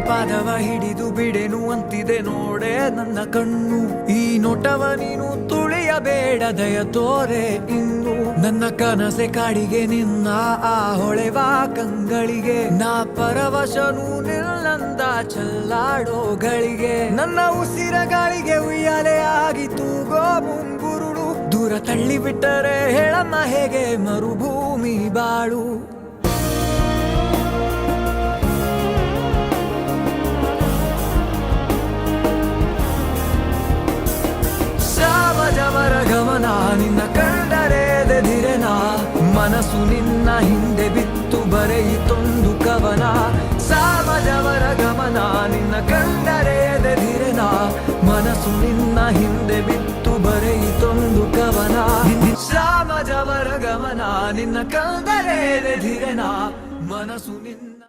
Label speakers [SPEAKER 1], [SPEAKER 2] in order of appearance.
[SPEAKER 1] ಪಾದವ ಹಿಡಿದು ಬಿಡೆನು ಅಂತಿದೆ ನೋಡೆ ನನ್ನ ಕಣ್ಣು. ಈ ನೋಟವ ನೀನು ತುಳಿಯಬೇಡ ದಯ ತೋರೆ ಇನ್ನು. ನನ್ನ ಕನಸೆ ಕಾಡಿಗೆ ನಿನ್ನ ಆ ಹೊಳೆವ ಕಂಗಳಿಗೆ. ನಾ ಪರವಶನು ನಿಲ್ಲಂದ ಚಲ್ಲಾಡೋಗಳಿಗೆ. ನನ್ನ ಉಸಿರ ಗಾಳಿಗೆ ಉಯ್ಯಾಲೆ ಆಗಿ ತೂಗೋ ಮುಂಗುರುಳು. ದೂರ ತಳ್ಳಿ ಬಿಟ್ಟರೆ ಹೇಳಮ್ಮ ಹೇಗೆ ಮರುಭೂಮಿ ಬಾಳು. ಸಾವಜವರ ಗಮನ ನಿನ್ನ ಕಂಡರೆ ಎದೆದಿರೆನ. ಮನಸ್ಸು ನಿನ್ನ ಹಿಂದೆ ಬಿತ್ತು ಬರೆಯಿತೊಂದು ಕವನ. ಸಾವಜವರ ಗಮನ ನಿನ್ನ ಕಂಡರೆ ಎದೆದಿರೆನ. ಮನಸ್ಸು ನಿನ್ನ ಹಿಂದೆ ಬಿತ್ತು ಬರೆಯಿತೊಂದು ಕವನ. ಸಾವಜವರ ಗಮನ ನಿನ್ನ ಕಂಡರೆ ಎದೆದಿರೆನ. ಮನಸ್ಸು ನಿನ್ನ